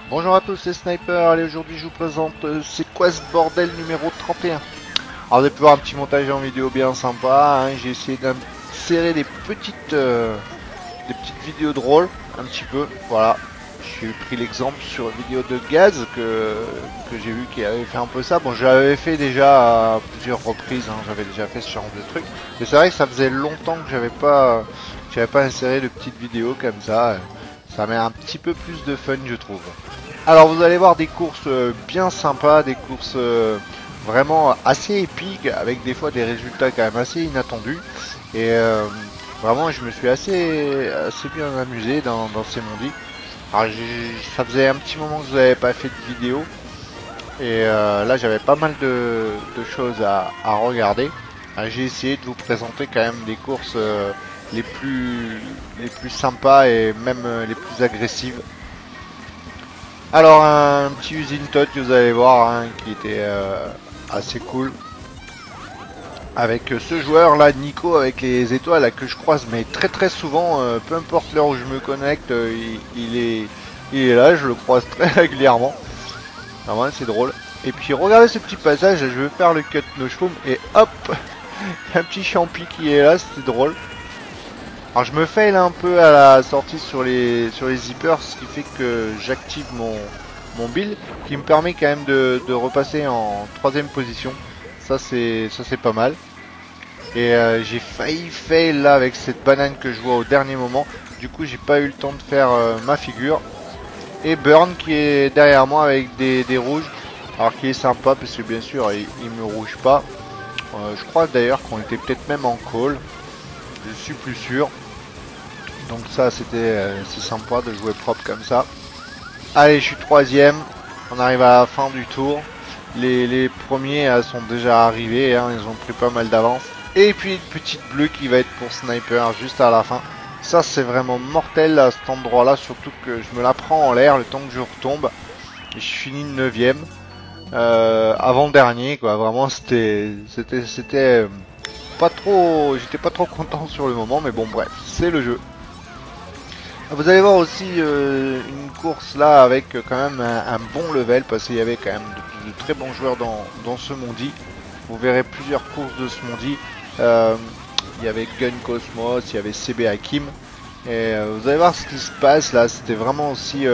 Bonjour à tous, c'est Sniper. Allez, aujourd'hui je vous présente c'est quoi ce bordel numéro 31. Alors vous allez pu voir un petit montage en vidéo bien sympa, hein. J'ai essayé d'insérer des petites vidéos drôles, un petit peu, voilà. J'ai pris l'exemple sur une vidéo de Gaz que j'ai vu qui avait fait un peu ça. Bon, j'avais fait déjà à plusieurs reprises, hein. J'avais déjà fait ce genre de truc. Mais c'est vrai que ça faisait longtemps que j'avais pas inséré de petites vidéos comme ça. Ça met un petit peu plus de fun, je trouve. Alors vous allez voir des courses bien sympas, des courses vraiment assez épiques, avec des fois des résultats quand même assez inattendus. Et vraiment je me suis assez bien amusé dans ces mondis. Alors ça faisait un petit moment que je n'avais pas fait de vidéo. Et là j'avais pas mal de choses à regarder. J'ai essayé de vous présenter quand même des courses les plus sympas et même les plus agressives. Alors un petit usine Todd que vous allez voir, hein, qui était assez cool. Avec ce joueur là, Nico, avec les étoiles là, que je croise mais très souvent, peu importe l'heure où je me connecte, il est là, je le croise très régulièrement. Vraiment c'est drôle. Et puis regardez ce petit passage, je vais faire le cut no chaume et hop, un petit champi qui est là, c'était drôle. Alors je me fail un peu à la sortie sur les zippers, ce qui fait que j'active mon build, qui me permet quand même de repasser en troisième position. Ça c'est pas mal. Et j'ai failli fail là avec cette banane que je vois au dernier moment. Du coup j'ai pas eu le temps de faire ma figure. Et Burn qui est derrière moi avec des rouges. Alors qui est sympa parce que bien sûr il me rouge pas. Je crois d'ailleurs qu'on était peut-être même en call. Je suis plus sûr. Donc ça c'est sympa de jouer propre comme ça. Allez, je suis troisième. On arrive à la fin du tour. Les premiers sont déjà arrivés, hein, ils ont pris pas mal d'avance. Et puis une petite bleue qui va être pour Sniper juste à la fin. Ça c'est vraiment mortel à cet endroit là, surtout que je me la prends en l'air le temps que je retombe. Et je finis 9ème. Avant-dernier quoi, vraiment c'était pas trop. J'étais pas trop content sur le moment, mais bon bref, c'est le jeu. Vous allez voir aussi une course là avec quand même un bon level parce qu'il y avait quand même de très bons joueurs dans ce mondi. Vous verrez plusieurs courses de ce mondi. Il y avait Gun Cosmos, il y avait CB Hakim. Et vous allez voir ce qui se passe là, c'était vraiment aussi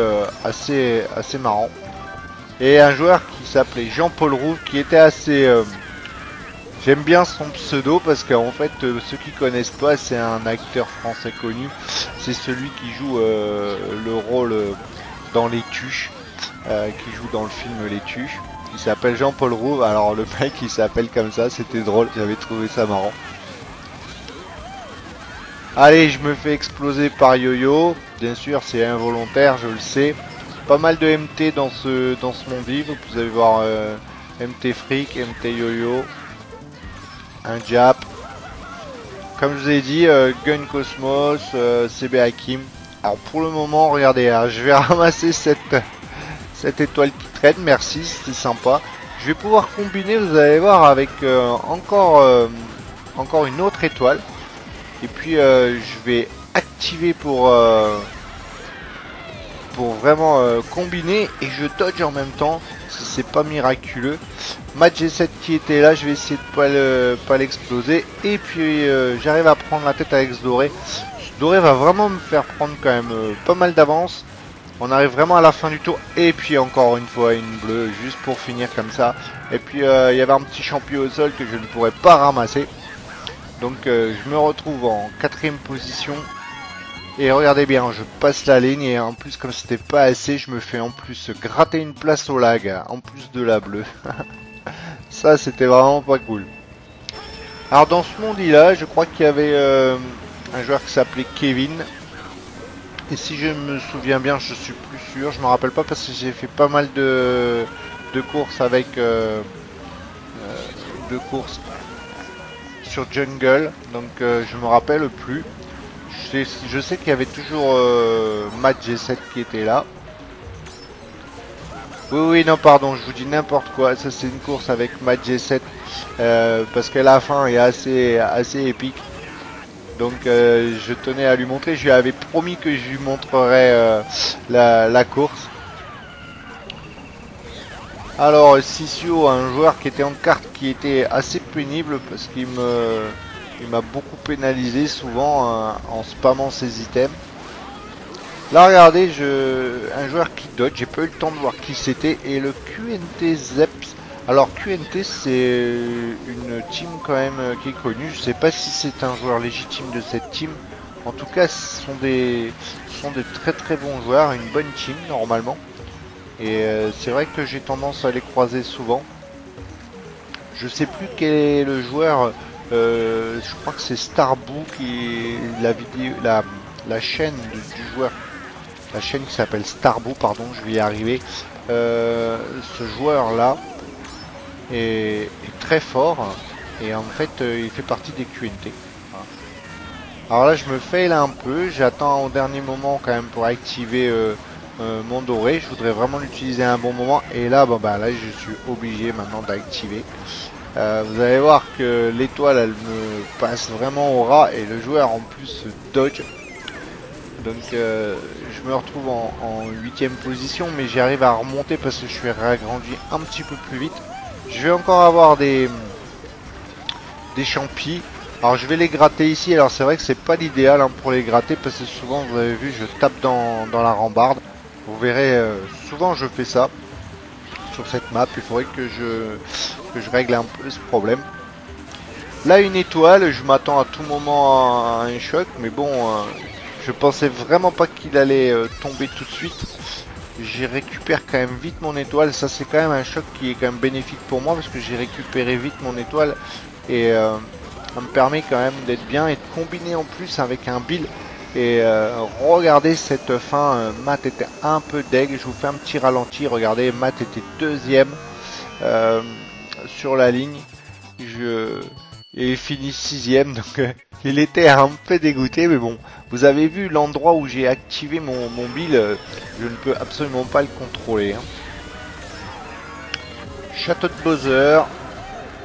assez marrant. Et un joueur qui s'appelait Jean-Paul Rouve qui était assez... J'aime bien son pseudo parce qu'en fait, ceux qui connaissent pas, c'est un acteur français connu. C'est celui qui joue le rôle dans Les Tuches, qui joue dans le film Les Tuches. Il s'appelle Jean-Paul Rouve. Alors le mec, il s'appelle comme ça, c'était drôle. J'avais trouvé ça marrant. Allez, je me fais exploser par Yo-Yo. Bien sûr, c'est involontaire, je le sais. Pas mal de MT dans ce monde livre. Vous allez voir MT Freak, MT Yo-Yo. Un Jap. Comme je vous ai dit, Gun Cosmos, CB Hakim. Alors pour le moment, regardez, hein, je vais ramasser cette étoile qui traîne, merci, c'était sympa. Je vais pouvoir combiner, vous allez voir, avec encore une autre étoile. Et puis je vais activer pour vraiment combiner et je dodge en même temps si c'est pas miraculeux. Match G7 qui était là, je vais essayer de pas l'exploser et puis j'arrive à prendre la tête avec ce doré. Ce doré va vraiment me faire prendre quand même pas mal d'avance. On arrive vraiment à la fin du tour et puis encore une fois une bleue juste pour finir comme ça. Et puis il y avait un petit champion au sol que je ne pourrais pas ramasser. Donc je me retrouve en 4ème position. Et regardez bien, je passe la ligne et en plus comme c'était pas assez, je me fais en plus gratter une place au lag, en plus de la bleue. Ça c'était vraiment pas cool. Alors dans ce monde là, je crois qu'il y avait un joueur qui s'appelait Kevin. Et si je me souviens bien, je suis plus sûr, je me rappelle pas parce que j'ai fait pas mal de courses avec de courses sur Jungle, donc je me rappelle plus. Je sais qu'il y avait toujours Matt G7 qui était là. Oui, non, pardon, je vous dis n'importe quoi. Ça, c'est une course avec Matt G7 parce que la fin est assez épique. Donc, je tenais à lui montrer. Je lui avais promis que je lui montrerais la course. Alors Sissio, un joueur qui était en carte qui était assez pénible parce il m'a beaucoup pénalisé souvent en spammant ses items. Là regardez, un joueur qui dodge, j'ai pas eu le temps de voir qui c'était, et le QNT Zeps. Alors QNT c'est une team quand même qui est connue, je sais pas si c'est un joueur légitime de cette team. En tout cas ce sont des très très bons joueurs, une bonne team normalement. Et c'est vrai que j'ai tendance à les croiser souvent. Je sais plus quel est le joueur, je crois que c'est Starboo qui est la vidéo, la chaîne du joueur. La chaîne qui s'appelle Starboo, pardon, je vais y arriver. Ce joueur-là est très fort et en fait il fait partie des QNT. Voilà. Alors là je me fail un peu, j'attends au dernier moment quand même pour activer mon doré. Je voudrais vraiment l'utiliser à un bon moment et là, là je suis obligé maintenant d'activer. Vous allez voir que l'étoile elle me passe vraiment au ras et le joueur en plus dodge. Donc je me retrouve en 8ème position, mais j'arrive à remonter parce que je suis agrandi un petit peu plus vite. Je vais encore avoir des champis. Alors je vais les gratter ici. Alors c'est vrai que c'est pas l'idéal hein, pour les gratter parce que souvent vous avez vu je tape dans la rambarde. Vous verrez souvent je fais ça sur cette map. Il faudrait que je règle un peu ce problème. Là une étoile, je m'attends à tout moment à un choc, mais bon, je pensais vraiment pas qu'il allait tomber tout de suite. J'y récupère quand même vite mon étoile, ça c'est quand même un choc qui est quand même bénéfique pour moi parce que j'ai récupéré vite mon étoile et ça me permet quand même d'être bien et de combiner en plus avec un build. Et regardez cette fin, Matt était un peu deg, je vous fais un petit ralenti, regardez Matt était deuxième sur la ligne. Et il finit 6ème, donc il était un peu dégoûté, mais bon, vous avez vu l'endroit où j'ai activé mon build, je ne peux absolument pas le contrôler. Hein. Château de Bowser,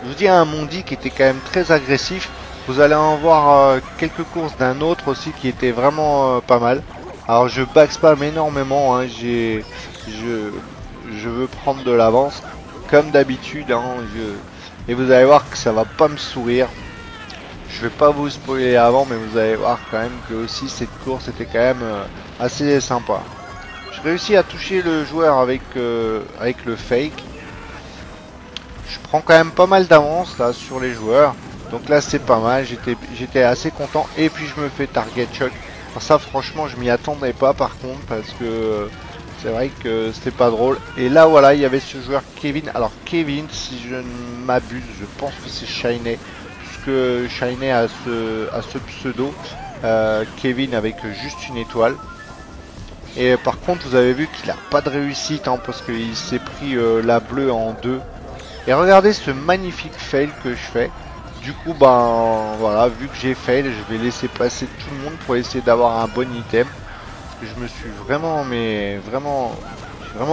je vous dis un Mondi qui était quand même très agressif, vous allez en voir quelques courses d'un autre aussi qui était vraiment pas mal. Alors je backspam énormément, hein, je veux prendre de l'avance, comme d'habitude, hein, et vous allez voir que ça va pas me sourire. Je vais pas vous spoiler avant, mais vous allez voir quand même que aussi cette course était quand même assez sympa. Je réussis à toucher le joueur avec le fake. Je prends quand même pas mal d'avance là sur les joueurs. Donc là c'est pas mal, j'étais assez content. Et puis je me fais target choc. Alors ça franchement je m'y attendais pas par contre parce que c'est vrai que c'était pas drôle. Et là voilà, il y avait ce joueur Kevin. Alors Kevin, si je ne m'abuse, je pense que c'est Shiny. Puisque Shiny a ce pseudo. Kevin avec juste une étoile. Et par contre vous avez vu qu'il a pas de réussite hein, parce qu'il s'est pris la bleue en deux. Et regardez ce magnifique fail que je fais. Du coup voilà, vu que j'ai fail, je vais laisser passer tout le monde pour essayer d'avoir un bon item. Je me suis vraiment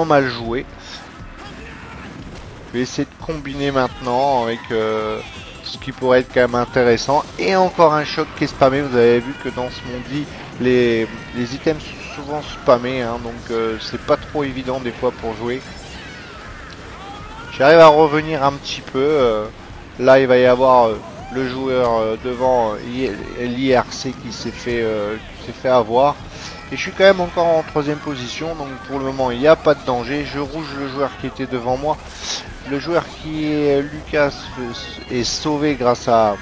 mal joué. Je vais essayer de combiner maintenant avec ce qui pourrait être quand même intéressant. Et encore un choc qui est spammé. Vous avez vu que dans ce monde les items sont souvent spammés, hein, donc c'est pas trop évident des fois pour jouer. J'arrive à revenir un petit peu. Là il va y avoir le joueur devant l'IRC qui s'est fait avoir. Et je suis quand même encore en 3ème position, donc pour le moment il n'y a pas de danger. Je rouge le joueur qui était devant moi. Le joueur qui est Lucas est sauvé grâce à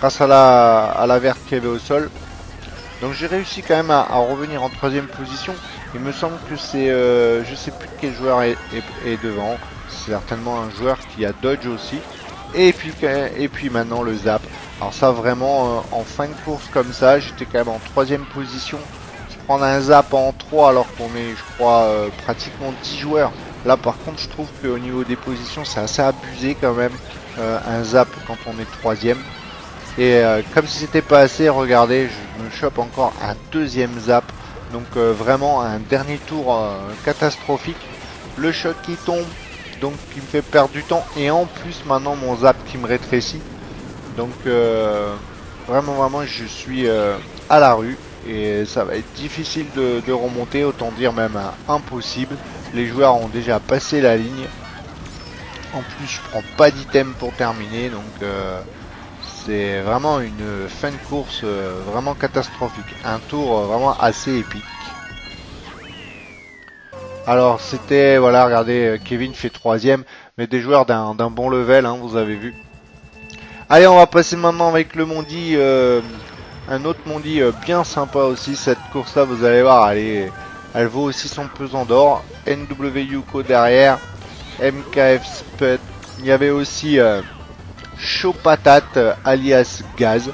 la verte qu'il y avait au sol. Donc j'ai réussi quand même à revenir en 3ème position. Il me semble que c'est, je sais plus quel joueur est devant. C'est certainement un joueur qui a dodge aussi. Et puis maintenant le zap. Alors ça vraiment en fin de course comme ça, j'étais quand même en 3ème position. Prendre un zap en 3 alors qu'on est je crois pratiquement 10 joueurs. Là par contre je trouve qu'au niveau des positions c'est assez abusé quand même un zap quand on est 3ème. Et comme si c'était pas assez, regardez, je me chope encore un 2ème zap. Donc vraiment un dernier tour catastrophique. Le choc qui tombe, donc qui me fait perdre du temps. Et en plus maintenant mon zap qui me rétrécit. Donc vraiment je suis à la rue. Et ça va être difficile de remonter, autant dire même impossible. Les joueurs ont déjà passé la ligne. En plus, je prends pas d'item pour terminer, donc c'est vraiment une fin de course vraiment catastrophique. Un tour vraiment assez épique. Alors c'était, voilà, regardez, Kevin fait 3ème, mais des joueurs d'un bon level, hein, vous avez vu. Allez, on va passer maintenant avec le Mondi, un autre Mondi bien sympa aussi. Cette course-là, vous allez voir, elle vaut aussi son pesant d'or. NW Yuko derrière, MKF Spud. Il y avait aussi Chaud Patate, alias Gaz.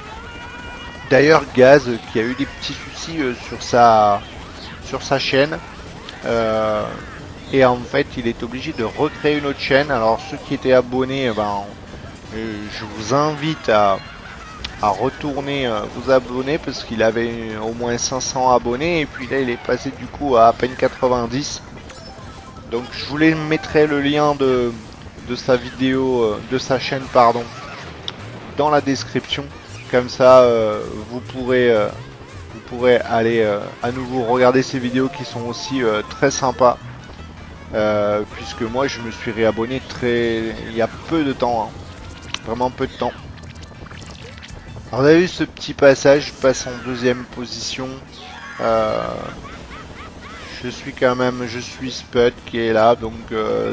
D'ailleurs, Gaz qui a eu des petits soucis sur sa chaîne. Et en fait, il est obligé de recréer une autre chaîne. Alors, ceux qui étaient abonnés, je vous invite à retourner vous abonner parce qu'il avait au moins 500 abonnés et puis là, il est passé du coup à peine 90. Donc, je vous mettrai le lien de sa vidéo, de sa chaîne, pardon, dans la description. Comme ça, vous pourrez aller à nouveau regarder ces vidéos qui sont aussi très sympas. Puisque moi je me suis réabonné il y a peu de temps, hein. Vraiment peu de temps. Alors vous avez vu ce petit passage, je passe en 2ème position. Je suis Spud qui est là, donc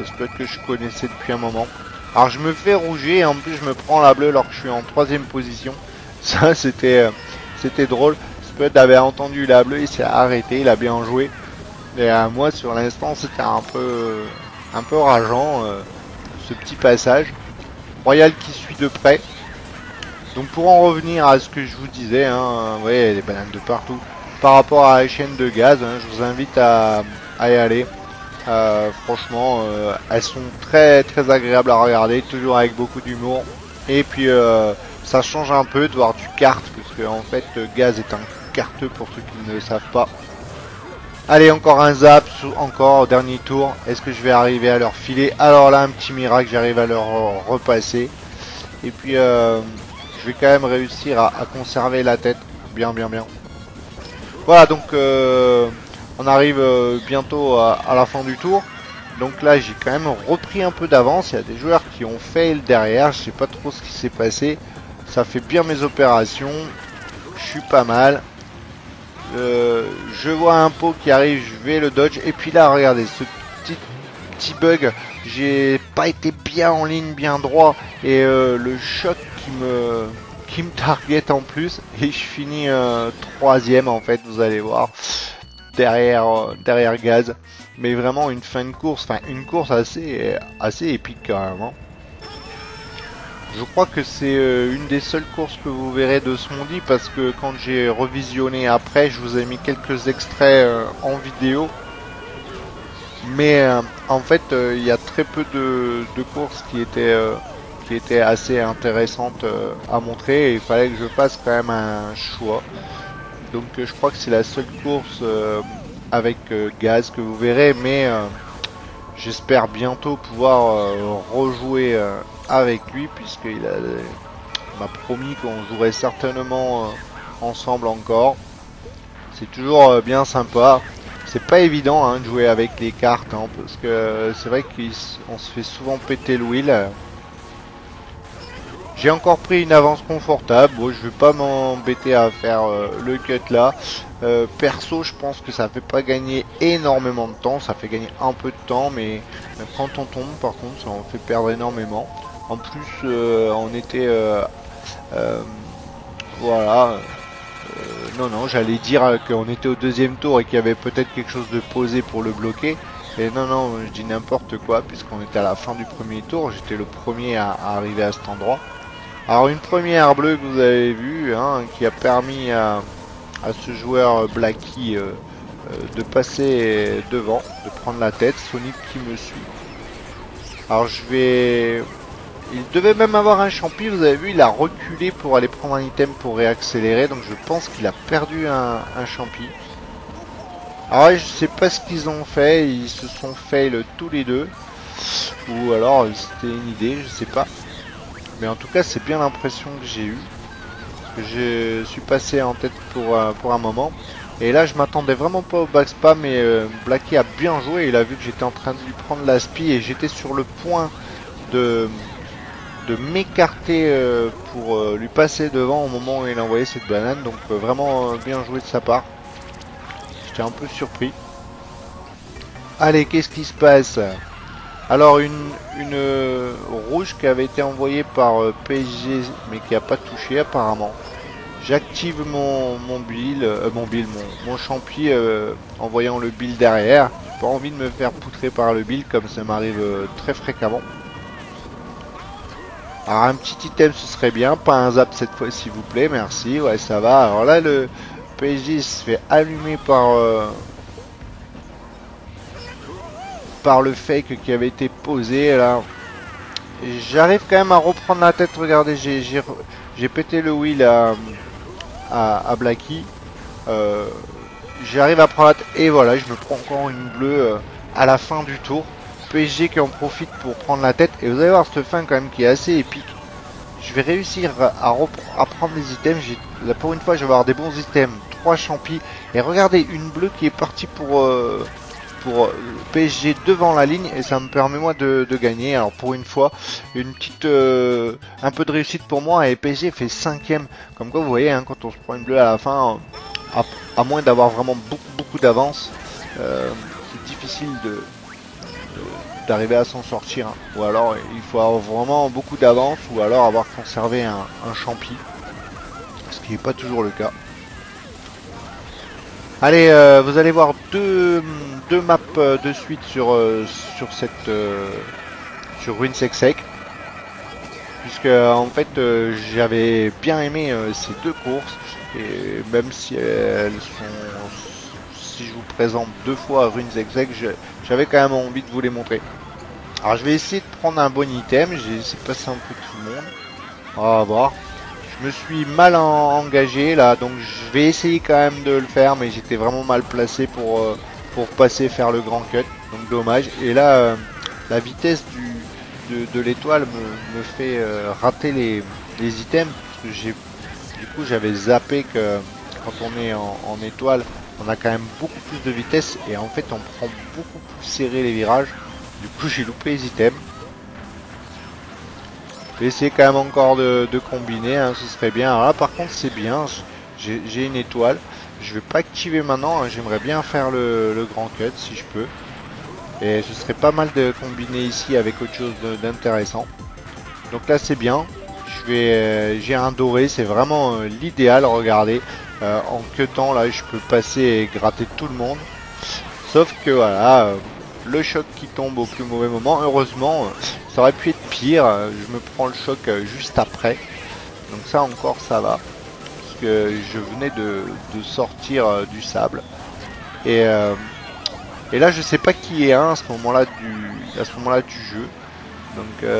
Spud que je connaissais depuis un moment. Alors je me fais rouger et en plus je me prends la bleue alors que je suis en 3ème position. Ça c'était drôle. Spud avait entendu la bleue, il s'est arrêté, il a bien joué. Et moi sur l'instant c'était un peu rageant ce petit passage. Royal qui suit de près. Donc pour en revenir à ce que je vous disais, hein, ouais, les bananes de partout. Par rapport à la chaîne de Gaz, hein, je vous invite à y aller. Franchement, elles sont très très agréables à regarder, toujours avec beaucoup d'humour. Et puis ça change un peu de voir du kart, parce que en fait Gaz est un karteux pour ceux qui ne le savent pas. Allez, encore un zap, encore dernier tour. Est-ce que je vais arriver à leur filer? Alors là, un petit miracle, j'arrive à leur repasser. Et puis, je vais quand même réussir à conserver la tête. Bien. Voilà, donc, on arrive bientôt à la fin du tour. Donc là, j'ai quand même repris un peu d'avance. Il y a des joueurs qui ont fail derrière. Je sais pas trop ce qui s'est passé. Ça fait bien mes opérations. Je suis pas mal. Je vois un pot qui arrive, je vais le dodge. Et puis là, regardez, ce petit bug. J'ai pas été bien en ligne, bien droit. Et le choc qui me target en plus. Et je finis 3ème en fait, vous allez voir. Derrière Gaz. Mais vraiment une fin de course. Enfin, une course assez épique quand même. Hein. Je crois que c'est une des seules courses que vous verrez de ce Mondi parce que quand j'ai revisionné après, je vous ai mis quelques extraits en vidéo. Mais en fait, il y a très peu de courses qui étaient assez intéressantes à montrer et il fallait que je fasse quand même un choix. Donc je crois que c'est la seule course avec Gaz que vous verrez, mais j'espère bientôt pouvoir rejouer avec lui puisqu'il m'a promis qu'on jouerait certainement ensemble encore. C'est toujours bien sympa. C'est pas évident hein, de jouer avec les cartes hein, parce que c'est vrai qu'on se fait souvent péter le wheel. J'ai encore pris une avance confortable. Bon, je vais pas m'embêter à faire le cut là. Perso, je pense que ça fait pas gagner énormément de temps. Ça fait gagner un peu de temps, mais quand on tombe, par contre, ça en fait perdre énormément. En plus, on était... voilà. Non, j'allais dire qu'on était au 2ème tour et qu'il y avait peut-être quelque chose de posé pour le bloquer. Et non, je dis n'importe quoi, puisqu'on était à la fin du 1er tour. J'étais le premier à arriver à cet endroit. Alors une première bleue que vous avez vue, hein, qui a permis à ce joueur Blacky de passer devant, de prendre la tête. Sonic qui me suit. Alors il devait même avoir un champi, vous avez vu, il a reculé pour aller prendre un item pour réaccélérer, donc je pense qu'il a perdu un champi. Alors je sais pas ce qu'ils ont fait, ils se sont fail tous les deux, ou alors c'était une idée, je sais pas. Mais en tout cas c'est bien l'impression que j'ai eue, parce que je suis passé en tête pour un moment. Et là je m'attendais vraiment pas au back spam, mais Blacky a bien joué, il a vu que j'étais en train de lui prendre la spi et j'étais sur le point de, de m'écarter pour lui passer devant au moment où il a envoyé cette banane. Donc vraiment bien joué de sa part. J'étais un peu surpris. Allez, qu'est-ce qui se passe? Alors une rouge qui avait été envoyée par PSG mais qui n'a pas touché apparemment. J'active mon champi en voyant le bill derrière. J'ai pas envie de me faire poutrer par le bill comme ça m'arrive très fréquemment. Alors un petit item ce serait bien, pas un zap cette fois s'il vous plaît, merci, ouais ça va. Alors là le PSG se fait allumer par le fake qui avait été posé là. J'arrive quand même à reprendre la tête, regardez j'ai pété le wheel à Blacky. J'arrive à prendre la tête et voilà, je me prends encore une bleue à la fin du tour. PSG qui en profite pour prendre la tête et vous allez voir cette fin quand même qui est assez épique. Je vais réussir à prendre des items. Là, pour une fois je vais avoir des bons items, 3 champis et regardez une bleue qui est partie pour PSG devant la ligne et ça me permet moi de gagner. Alors pour une fois une petite un peu de réussite pour moi et PSG fait 5ème. Comme quoi vous voyez hein, quand on se prend une bleue à la fin, à moins d'avoir vraiment beaucoup d'avance, c'est difficile d'arriver à s'en sortir hein. Ou alors il faut avoir vraiment beaucoup d'avance ou alors avoir conservé un champi, ce qui n'est pas toujours le cas. Allez, vous allez voir deux maps de suite sur Runesexec, puisque en fait j'avais bien aimé ces deux courses et même si elles sont, si je vous présente 2 fois Runesexec, j'avais quand même envie de vous les montrer. Alors je vais essayer de prendre un bon item, j'ai essayé de passer un peu tout le monde, on va voir. Je me suis mal engagé là, donc je vais essayer quand même de le faire, mais j'étais vraiment mal placé pour passer faire le grand cut, donc dommage. Et là, la vitesse de l'étoile me fait rater les items, parce que du coup j'avais zappé que quand on est en étoile, on a quand même beaucoup plus de vitesse, et en fait on prend beaucoup plus serré les virages, du coup j'ai loupé les items. Je vais essayer quand même encore de combiner, hein, ce serait bien. Alors là par contre c'est bien, j'ai une étoile. Je vais pas activer maintenant, hein, j'aimerais bien faire le grand cut si je peux. Et ce serait pas mal de combiner ici avec autre chose d'intéressant. Donc là c'est bien. J'ai un doré, c'est vraiment l'idéal, regardez. En cutant là je peux passer et gratter tout le monde. Sauf que voilà, le choc qui tombe au plus mauvais moment, heureusement ça aurait pu être pire, je me prends le choc juste après, donc ça encore ça va, parce que je venais de sortir du sable, et là je sais pas qui est à ce moment là du jeu, donc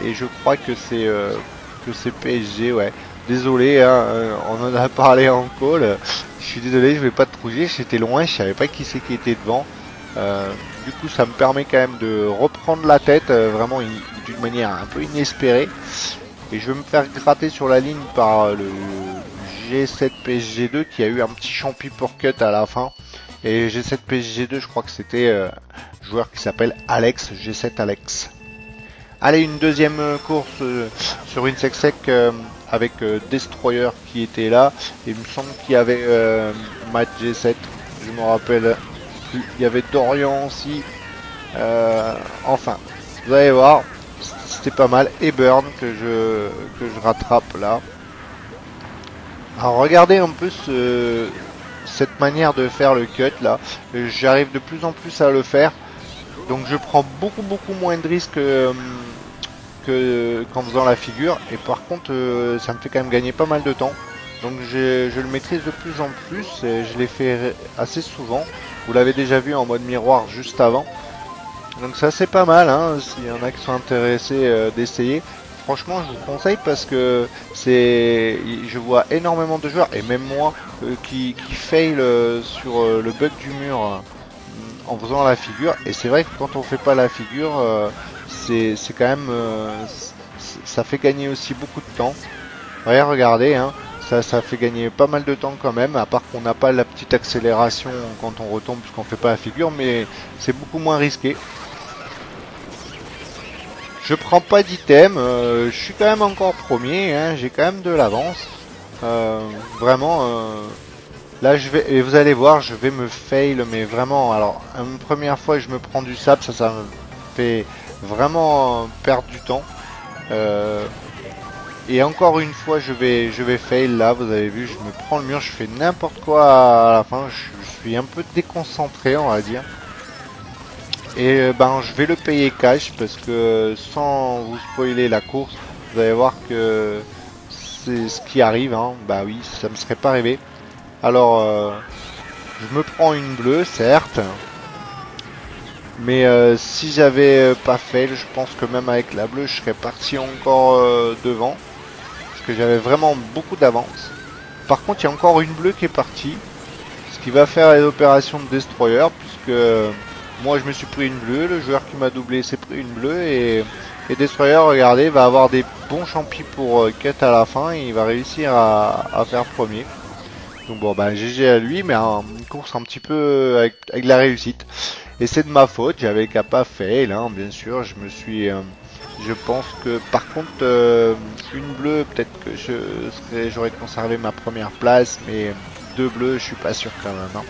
et je crois que c'est PSG, ouais, désolé hein, on en a parlé en call, je suis désolé, je vais pas te trouver, j'étais loin, je savais pas qui c'est qui était devant. Du coup ça me permet quand même de reprendre la tête vraiment d'une manière un peu inespérée, et je vais me faire gratter sur la ligne par le G7 PSG2 qui a eu un petit champi pour cut à la fin, et G7 PSG2 je crois que c'était un joueur qui s'appelle Alex, G7 Alex. Allez, une deuxième course sur Runesexec avec Destroyer qui était là, et il me semble qu'il y avait Matt G7, je me rappelle. Il y avait Dorian aussi. Enfin, vous allez voir, c'était pas mal. Et Burn que je rattrape là. Alors regardez un peu cette manière de faire le cut là. J'arrive de plus en plus à le faire. Donc je prends beaucoup moins de risques qu'en faisant la figure. Et par contre, ça me fait quand même gagner pas mal de temps. Donc je le maîtrise de plus en plus. Et je l'ai fait assez souvent. Vous l'avez déjà vu en mode miroir juste avant. Donc ça c'est pas mal, hein, s'il y en a qui sont intéressés d'essayer. Franchement je vous conseille parce que je vois énormément de joueurs, et même moi, qui fail sur le bug du mur en faisant la figure. Et c'est vrai que quand on fait pas la figure, c'est quand même... ça fait gagner aussi beaucoup de temps. Ouais, regardez, hein. Ça fait gagner pas mal de temps quand même, à part qu'on n'a pas la petite accélération quand on retombe puisqu'on fait pas la figure, mais c'est beaucoup moins risqué. Je prends pas d'item, je suis quand même encore premier, hein, j'ai quand même de l'avance. Vraiment, là je vais, et vous allez voir, je vais me fail, mais vraiment, alors, une première fois je me prends du sable, ça me fait vraiment perdre du temps. Et encore une fois, je vais fail, là, vous avez vu, je me prends le mur, je fais n'importe quoi à la fin, je suis un peu déconcentré, on va dire. Et ben je vais le payer cash parce que sans vous spoiler la course, vous allez voir que c'est ce qui arrive, hein. Bah oui, ça me serait pas arrivé. Alors je me prends une bleue, certes, mais si j'avais pas fail, je pense que même avec la bleue, je serais parti encore devant parce que j'avais vraiment beaucoup d'avance. Par contre, il y a encore une bleue qui est partie, ce qui va faire les opérations de destroyer puisque moi je me suis pris une bleue, le joueur qui m'a doublé s'est pris une bleue et Destroyer, regardez, va avoir des bons champis pour cut à la fin et il va réussir à faire premier. Donc bon bah GG à lui, mais une course un petit peu avec la réussite. Et c'est de ma faute, j'avais qu'à pas fail, hein, bien sûr, je me suis... je pense que par contre une bleue, peut-être que j'aurais conservé ma première place, mais deux bleus, je suis pas sûr quand même. Hein.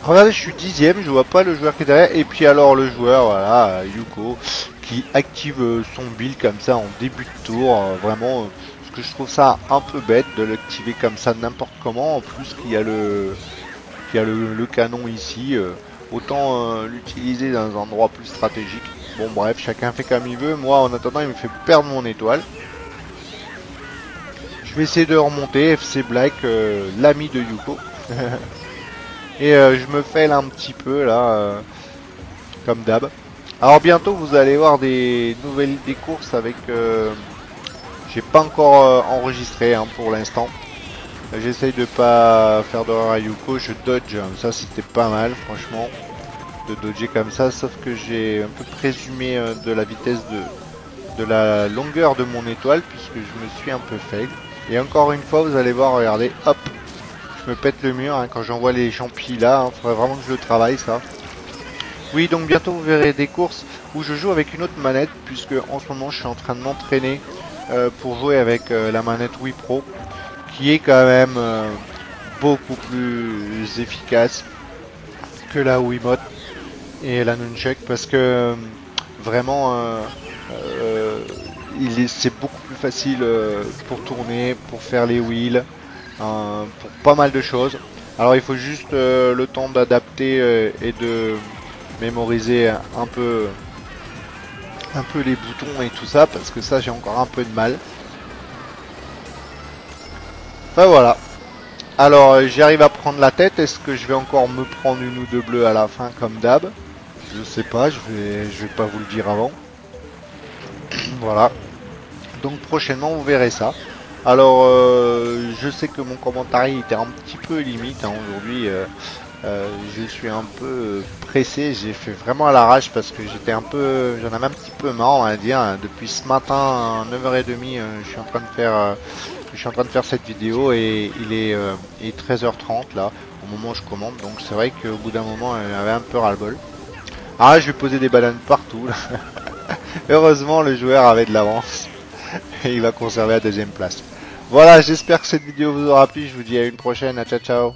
Regardez, je suis 10ème, je vois pas le joueur qui est derrière. Et puis alors le joueur, voilà, Yuko, qui active son build comme ça en début de tour. Vraiment, parce que je trouve ça un peu bête de l'activer comme ça n'importe comment. En plus qu'il y a le canon ici. Autant l'utiliser dans un endroit plus stratégique. Bon bref, chacun fait comme il veut. Moi en attendant, il me fait perdre mon étoile. Je vais essayer de remonter. FC Black, l'ami de Yuko. Et je me fail un petit peu là, comme d'hab. Alors bientôt vous allez voir des courses avec... j'ai pas encore enregistré hein, pour l'instant. J'essaye de pas faire d'erreur à Yuko, je dodge, ça c'était pas mal franchement. De dodger comme ça, sauf que j'ai un peu présumé de la vitesse de la longueur de mon étoile puisque je me suis un peu fail. Et encore une fois vous allez voir, regardez, hop, je me pète le mur hein, quand j'envoie les champis là, il faudrait vraiment que je le travaille ça. Oui, donc bientôt vous verrez des courses où je joue avec une autre manette puisque en ce moment je suis en train de m'entraîner pour jouer avec la manette Wii Pro qui est quand même beaucoup plus efficace que la Wiimote et la Nunchuk parce que vraiment c'est beaucoup plus facile pour tourner, pour faire les wheels. Pour pas mal de choses. Alors il faut juste le temps d'adapter et de mémoriser un peu les boutons et tout ça parce que ça j'ai encore un peu de mal. Enfin voilà. Alors j'arrive à prendre la tête. Est-ce que je vais encore me prendre une ou deux bleus à la fin comme d'hab? Je sais pas, je vais pas vous le dire avant. Voilà. Donc prochainement vous verrez ça. Alors, je sais que mon commentaire était un petit peu limite hein, aujourd'hui. Je suis un peu pressé. J'ai fait vraiment à l'arrache parce que j'étais un peu, j'en avais un petit peu marre, on va dire. Depuis ce matin, à 9h30, je suis en train de faire cette vidéo et il est 13h30 là, au moment où je commande. Donc c'est vrai qu'au bout d'un moment, j'avais un peu ras-le-bol. Ah, je vais poser des bananes partout. Là. Heureusement, le joueur avait de l'avance et il va conserver la deuxième place. Voilà, j'espère que cette vidéo vous aura plu. Je vous dis à une prochaine. Ciao, ciao.